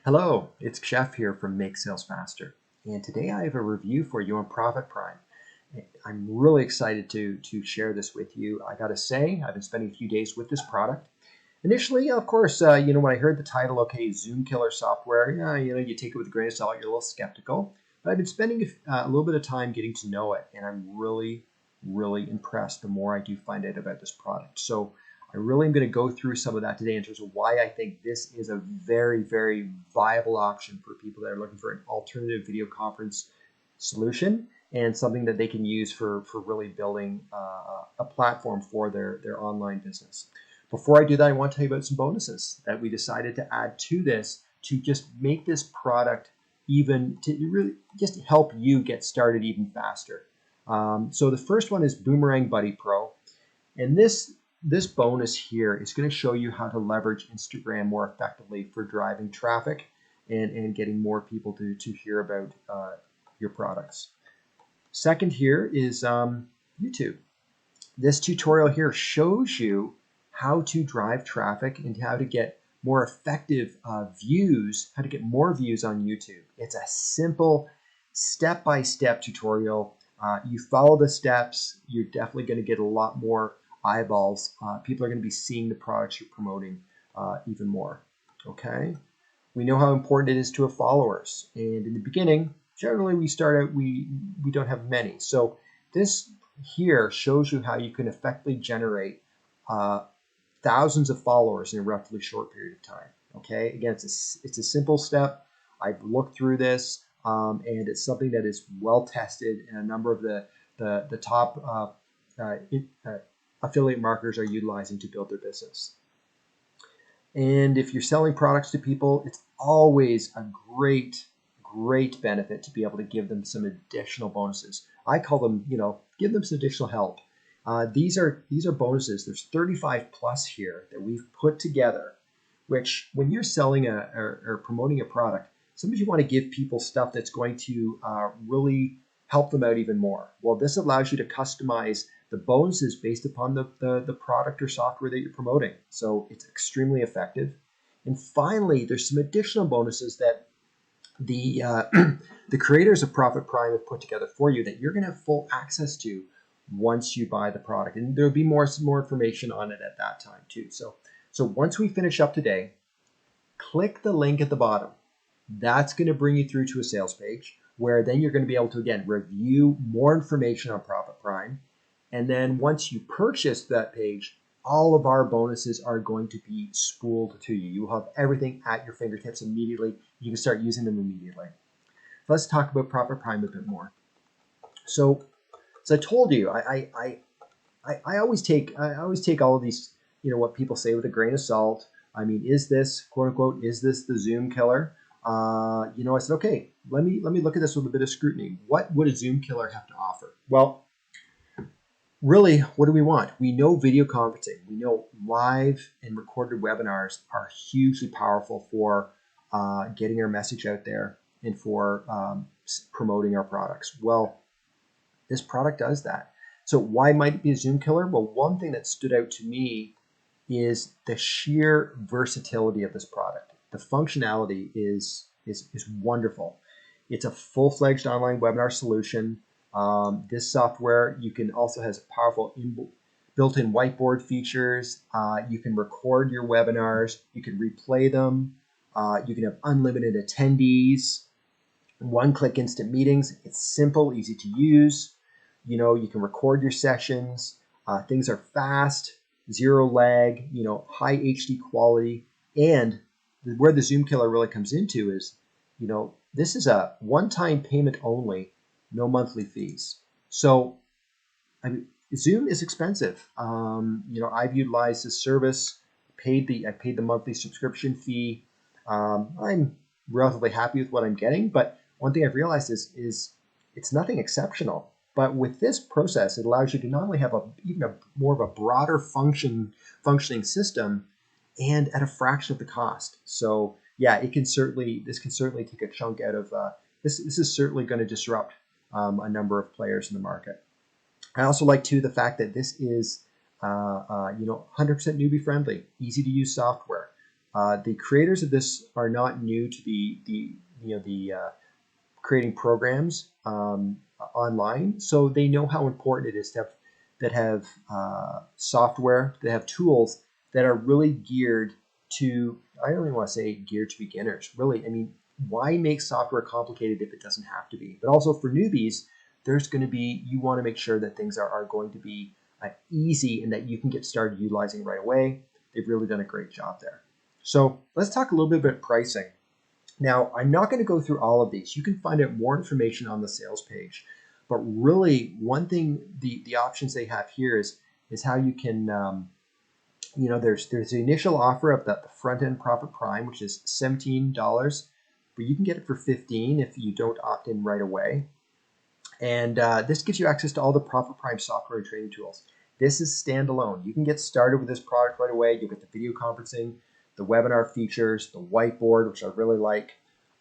Hello, it's Jeff here from Make Sales Faster, and today I have a review for you on Profit Prime. I'm really excited to share this with you. I gotta say, I've been spending a few days with this product. Initially, of course, when I heard the title, okay, Zoom killer software, you take it with a grain of salt, you're a little skeptical. But I've been spending a little bit of time getting to know it, and I'm really, really impressed the more I do find out about this product. So I really am going to go through some of that today in terms of why I think this is a very, very viable option for people that are looking for an alternative video conference solution and something that they can use for really building a platform for their online business. Before I do that, I want to tell you about some bonuses that we decided to add to this to just make this product even to really just help you get started even faster. So the first one is Boomerang Buddy Pro, and this bonus here is going to show you how to leverage Instagram more effectively for driving traffic and getting more people to hear about your products. Second here is YouTube. This tutorial here shows you how to drive traffic and how to get more effective views, how to get more views on YouTube. It's a simple step-by-step tutorial. You follow the steps, you're definitely going to get a lot more eyeballs. People are going to be seeing the products you're promoting even more. Okay, we know how important it is to have followers, and in the beginning, generally we start out we don't have many. So this here shows you how you can effectively generate thousands of followers in a relatively short period of time. Okay, again, it's a simple step. I've looked through this, and it's something that is well tested, and a number of the top affiliate marketers are utilizing to build their business. And if you're selling products to people, it's always a great benefit to be able to give them some additional bonuses. I call them, give them some additional help. These are bonuses. There's 35 plus here that we've put together, which when you're selling or promoting a product, sometimes you want to give people stuff that's going to really help them out even more. Well, this allows you to customize the bonuses based upon the product or software that you're promoting. So it's extremely effective. And finally, there's some additional bonuses that the creators of Profit Prime have put together for you that you're going to have full access to once you buy the product. And there'll be some more information on it at that time too. So once we finish up today, click the link at the bottom. That's going to bring you through to a sales page where then you're going to be able to, again, review more information on Profit Prime. And then once you purchase that page, all of our bonuses are going to be spooled to you. You will have everything at your fingertips immediately. You can start using them immediately. Let's talk about Profit Prime a bit more. So as I told you, I always take all of these, what people say with a grain of salt. I mean, is this, quote unquote, is this the Zoom killer? I said, okay, let me look at this with a bit of scrutiny. What would a Zoom killer have to offer? Well, really, what do we want? We know video conferencing. We know live and recorded webinars are hugely powerful for getting our message out there and for promoting our products. Well, this product does that. So why might it be a Zoom killer? Well, one thing that stood out to me is the sheer versatility of this product. The functionality is wonderful. It's a full-fledged online webinar solution. This software, you can also has powerful built-in whiteboard features. You can record your webinars. You can replay them. You can have unlimited attendees. One-click instant meetings. It's simple, easy to use. You can record your sessions. Things are fast, zero lag. High HD quality. And where the Zoom killer really comes into is, this is a one-time payment only. No monthly fees. So, Zoom is expensive. I've utilized this service, I paid the monthly subscription fee. I'm relatively happy with what I'm getting, but one thing I've realized is it's nothing exceptional. But with this process, it allows you to not only have more of a broader functioning system, and at a fraction of the cost. So yeah, this can certainly take a chunk out of this. This is certainly going to disrupt a number of players in the market. I also like too the fact that this is 100% newbie friendly, easy to use software. The creators of this are not new to the creating programs online, so they know how important it is to have software, that have tools that are really geared to, I don't even want to say geared to beginners. Really, I mean, why make software complicated if it doesn't have to be? But also for newbies, there's going to be, you want to make sure that things are going to be easy and that you can get started utilizing right away. They've really done a great job there. So let's talk a little bit about pricing. Now, I'm not going to go through all of these. You can find out more information on the sales page. But really, one thing, the options they have here is how you can, there's the initial offer of the front end Profit Prime, which is $17, but you can get it for $15 if you don't opt in right away. And this gives you access to all the Profit Prime software and training tools. This is standalone. You can get started with this product right away. You'll get the video conferencing, the webinar features, the whiteboard, which I really like.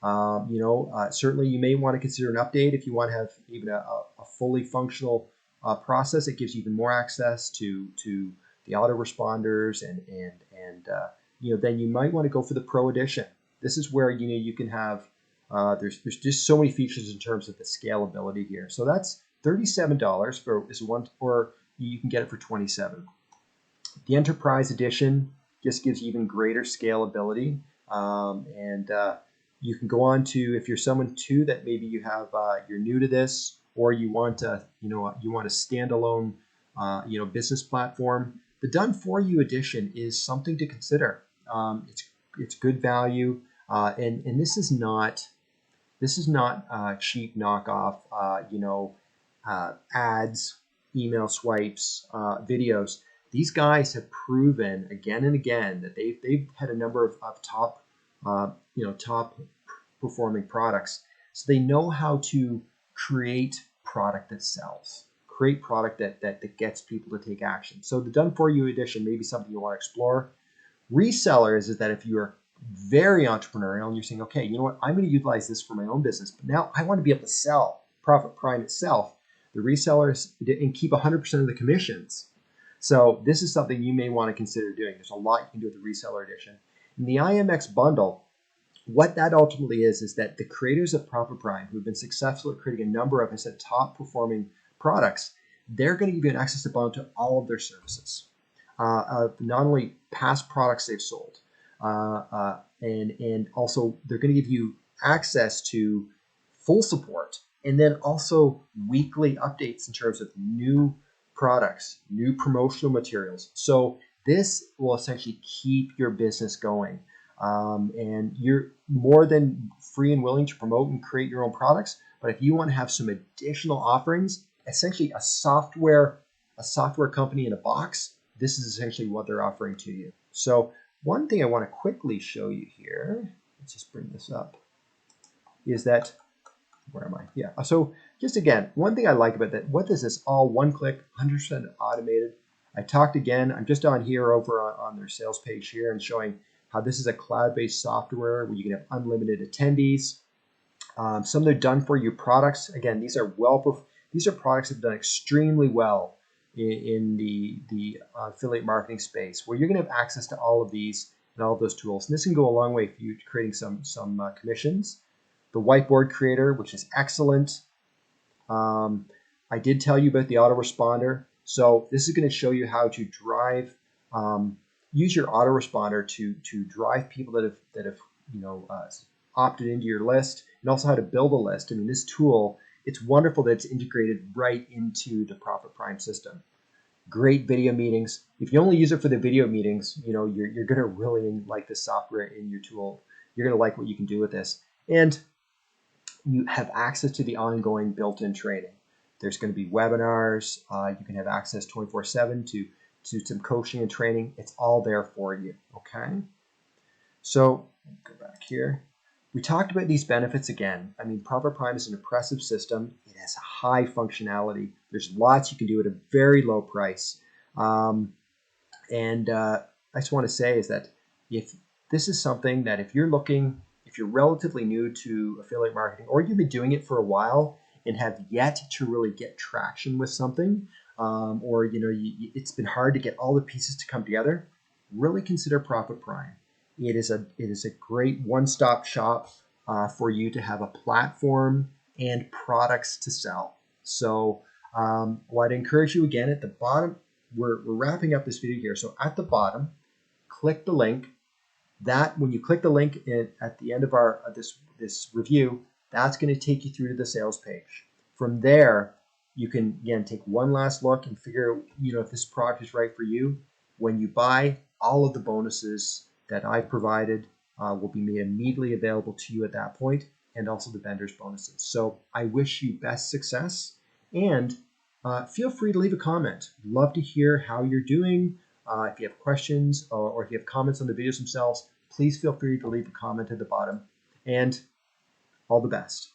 Certainly you may want to consider an update if you want to have even a fully functional process. It gives you even more access to the autoresponders and then you might want to go for the Pro Edition. This is where you can have there's just so many features in terms of the scalability here. So that's $37 for is one, or you can get it for $27. The Enterprise Edition just gives you even greater scalability, you can go on to, if you're someone too that maybe you have you're new to this, or you want a standalone business platform. The Done For You edition is something to consider. It's good value, and this is not cheap knockoff ads, email swipes, videos. These guys have proven again and again that they've had a number of top performing products. So they know how to create product that sells, create product that gets people to take action. So the Done For You edition may be something you want to explore. Resellers is that if you're very entrepreneurial and you're saying, okay, you know what, I'm going to utilize this for my own business, but now I want to be able to sell Profit Prime itself, the resellers, and keep 100% of the commissions. So this is something you may want to consider doing. There's a lot you can do with the Reseller Edition. In the IMX bundle, what that ultimately is that the creators of Profit Prime, who have been successful at creating a number of, top performing products, they're going to give you an access to bundle to all of their services, not only past products they've sold, and also they're going to give you access to full support, and then also weekly updates in terms of new products, new promotional materials. So this will essentially keep your business going. And you're more than free and willing to promote and create your own products. But if you want to have some additional offerings, essentially a software company in a box, this is essentially what they're offering to you. So one thing I want to quickly show you here, let's just bring this up, is that, where am I? Yeah. So just again, one thing I like about that, what is this? All one click, 100% automated. I talked again, I'm just on here over on their sales page here and showing how this is a cloud-based software where you can have unlimited attendees. Some of their done-for-you products. Again, these are products that have done extremely well in the affiliate marketing space, where you're going to have access to all of these and all of those tools. And this can go a long way for you creating some commissions. The Whiteboard Creator, which is excellent. I did tell you about the autoresponder. So this is going to show you how to drive. Use your autoresponder to drive people that have opted into your list, and also how to build a list. I mean, this tool, it's wonderful that it's integrated right into the Profit Prime system. Great video meetings. If you only use it for the video meetings, you're going to really like this software in your tool. You're going to like what you can do with this, and you have access to the ongoing built-in training. There's going to be webinars. You can have access 24/7 to some coaching and training. It's all there for you, okay? So, go back here. We talked about these benefits again. I mean, Profit Prime is an impressive system. It has high functionality. There's lots you can do at a very low price. I just want to say is that if this is something that if you're relatively new to affiliate marketing, or you've been doing it for a while and have yet to really get traction with something, or it's been hard to get all the pieces to come together, really consider Profit Prime. It is a great one-stop shop for you to have a platform and products to sell. So what I'd encourage you again at the bottom, we're wrapping up this video here. So at the bottom, click the link. That when you click the link at the end of our this review, that's going to take you through to the sales page. From there, you can again take one last look and figure if this product is right for you. When you buy, all of the bonuses that I've provided will be made immediately available to you at that point, and also the vendor's bonuses. So I wish you best success, and feel free to leave a comment. Love to hear how you're doing. If you have questions or if you have comments on the videos themselves, please feel free to leave a comment at the bottom. And all the best.